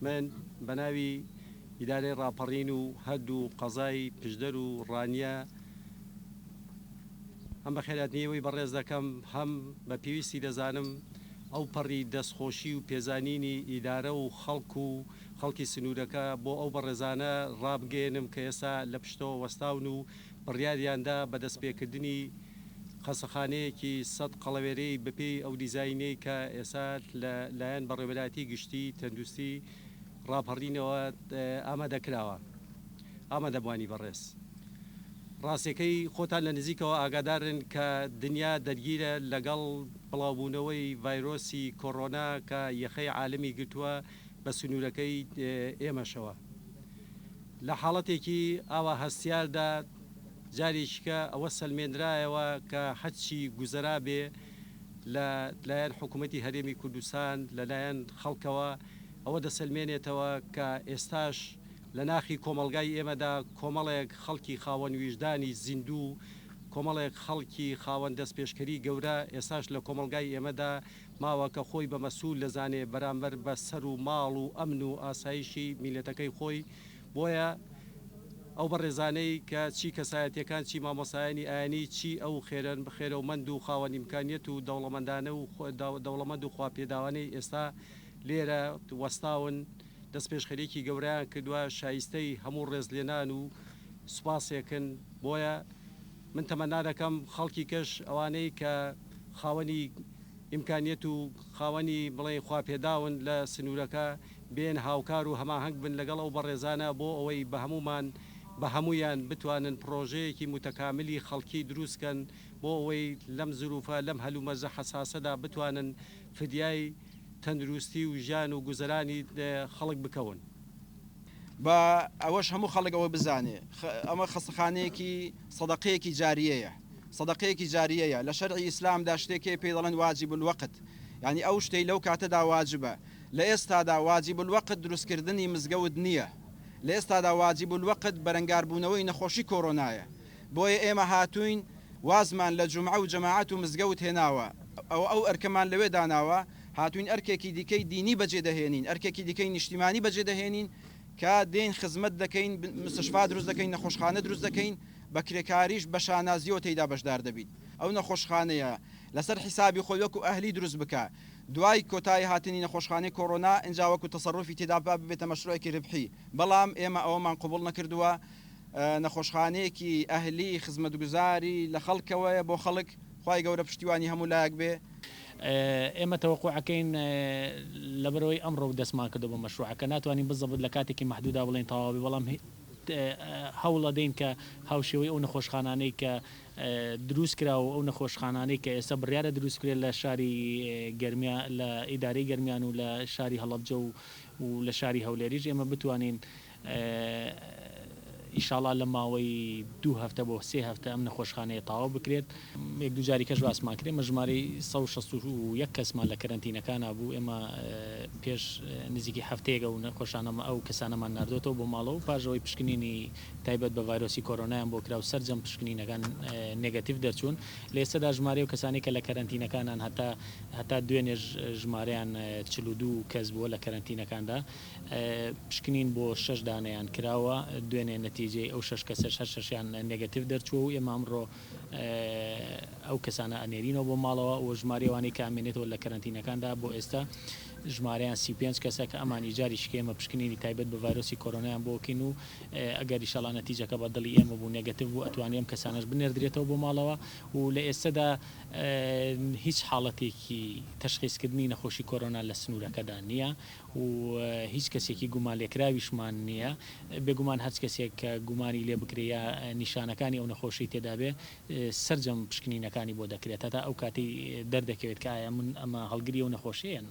من بەناوی ئیدارەی ڕاپەڕین و هەردوو قەزای پشدەر و ڕانیە هەم بە خێراتنیەوەی بەڕێز دەکەم هەم بە پێویستی دەزانم ئەو پەڕی دەستخۆشی و پێزانینی ئیدارە و خەڵکی سنوورەکە بۆ ئەو بەڕێزانە ڕابگەێنم کە ئێستا لە پشتەوە وەستاون و بڕیاریاندا بە دەستپێکردنی قەسەخانەیەکی 100 قەڵەوێرەی بەپێی ئەو دیزاینەی کە ئێستا لایەن بەڕێوەبەراتی گشتی تەندروستی ڕاپەڕینەوە ئامادەکراوە ئامادەبوانی بەڕێز ڕاستیەکەی خۆتان لە نزیکەوە ئاگادارن کە دنیا دەرگیرە لەگەڵ بڵاوبوونەوەی ڤایرۆسی کۆڕۆنا کە یەخەی عالەمی گرتووە بە سنوورەکەی ئێمەشەوە لە حاڵەتێکی ئاوا هەستیاردا جارێکیکە ئەوە سەلمێنرایەوە کە هەرچی گوزەرا بێ لەلایەن حکوومەتی هەرێمی کوردستان لەلایەن خەڵکەوە ئەوە دەسەلمێنێتەوە کە ئێستاش لە ناخی کۆمەلگای ئێمەدا کۆمەڵێک خەڵکی خاوەن ویژدانی زیندوو کۆمەڵێک خەڵکی خاوەن دەستپێشکەری گەورە ئێستاش لە کۆمەلگای ئێمەدا ماوە کە خۆی بە مەسوول لەزانێ بەرامبەر بە سەر و ماڵ و ئەمن و ئاسایشی میلەتەکەی خۆی بۆیە ئەو بەڕێزانەی کە چی کەسایەتیەکان چی مامۆسایانی ئاینی چی ئەو خێرن بخێرەومەند و خاوەن ئیمکانیەت و دەوڵەمەندانە و دەوڵەمەند و خواپێداوانەی ئێستا لێرە وەستاون دەست پێشخەرێکی گەوریان کردووە شایستەی هەموو ڕێزلێنان و سوپاسێکن بۆیە من تەمەنا دەکەم خەڵکی کەش ئەوانەی کە خاوەنی ئیمکانیەت و خاوەنی بڵێ خواپێداون لە سنوورەکە بێن هاوکار و هەماهەنگ بن لەگەڵ ئەو بەڕێزانە بۆ ئەوەی بە هەمومان بە هەمویان بتوانن پرۆژەیەکی متەکاملی خەڵکی دروستکەن بۆ ئەوەی لەم زروفە لەم هەلومەرجە حەساسەدا بتوانن فدیای تەندروستی و ژیان و گوزەرانی خەڵک بکەون بە ئەوەش هەموو خەڵکەوە بزانێ ئەمە خەستەخانەیەکی سەدەقەیەکی جاریەیە سەدەقەیەکی جاریەیە لە شەرعی ئیسلامدا شتێکی پێ دەڵێن واجب الوەقت یعنی ئەو شتەی لەو کاتەدا واجبە لە ئێستادا واجب الوەقت دروستکردنی مزگەوت نییە لە ئێستادا واجب الوەقت بەرەنگاربوونەوەی نەخۆشی کۆڕۆنایە بۆیە ئێمە هاتوین وازمان لە جومعە و جەماعەت و مزگەوت هێناوە ئەو ئەرکەمان لەوێ داناوە هاتوین ئەرکێکی دیکەی دینی بەجێ دەهێنین ئەرکێکی دیکەی نیشتیمانی بەجێ دەهێنین کە دێن خزمەت دەکەین مستشفا دروست دەکەین نەخۆشخانە دروست دەکەین بە کرێکاریش بە شانازیەوە تێیدا بەشدار دەبیت ئەو نەخۆشخانەیە لەسەر حیسابی خۆی وەکو ئەهلی دروست بکە دوای کۆتایی هاتنی نەخۆشخانەی کۆڕۆنا ئینجا وەکو تەسەڕوفی تێدا ببێتە مەشروعێکی ڕبحی بەڵام ئێمە ئەوەمان قبول نەکردووە نەخۆشخانەیەکی ئەهلی خزمەتگوزاری لە خەڵکەوەیە بۆ خەڵک خوای گەورە پشتیوانی هەموو لایەک بێ ئێمە تەوەقوعەکەین لەبەرەوەی ئەمڕۆ دەستمان کردو بە مەشروعەکە ناتوانین بزەبت لە کاتێکی مەحدودا بڵێن تەواوی بەڵام هەوڵە دەین کە هاوشێوەی ئەو نەخۆشخانانەی کە دروست کراوە ئەو نەخۆشخانانەی کە ئێستا بڕیارە دروست کرێت لە شاری گەرمیا لە ئیدارەی گەرمیان و لە شاری هەڵەبجە و لە شاری هەولێریش ئێمە بتوانین ئیشاڵا لە ماوەی 2 هەفتە بۆ 3 هەفتە ئەم نەخۆشخانەیە تەواو بکرێت یەک دوو جاری کەش باسمان کرێ مەژمارەی 161 کەسمان لە کەرەنتینەکانە بوو ئێمە پێش نزیکی هەفتەیەکە و نەخۆشانەمە ئەو کەسانەمان نردوێتەوە بۆ ماڵەوە پاژەوەی پشکنینی تایبەت بە ڤایرۆسی کۆڕۆنایان بۆ کرا و سەرجەم پشکنینەکان نێگەتیڤ دەرچوون لە ئێستادا ژمارە و کەسانی کە لە کەرەنتینەکانان هەتا دوێنێ ژمارەیان 42 کەس بووە لە کەرەنتینەکاندا پشکنین بۆ 6 دانەیان کراوە دوێنێ نەتیجەی ئەو 6 کەسەش هەر شەشیان نێگەتیڤ دەرچووە و ئێمە ئەمڕۆ ئەو کەسانە ئەنێرینەوە بۆ ماڵەوە و ژمارەوانی کە ئامێنێتەوە لە کەرەنتینەکاندا بۆ ئێستا ژمارەیان 35 کەسە کە ئەمانی جاری شکێمە پشکنینی تایبەت بە ڤایرۆسی کۆڕۆنایان بۆکەین و ئەگەر ئیشەڵا نەتیجەکە بە دڵی ئێمە بوو نێگەتیڤ بوو ئەتوانێ ئەم کەسانەش بنێردرێتەوە بۆ ماڵەوە و لە ئێستادا هیچ حاڵەتێکی تەشخیصکردنی نەخۆشی کۆڕۆنا لە سنوورەکەدا نییە و هیچ کەسێکی گومان لێکراویشمان نییە بێگومان هەرچ کەسێک کە گومانی لێ بکرێ یا نیشانەکانی ئەو نەخۆشی تێدا بێ سەرجەم پشکنینەکانی بۆ دەکرێت تا ئەو کاتی دەردەکەوێت کە ئایا من ئەمە هەڵگری ئەو نەخۆشیە.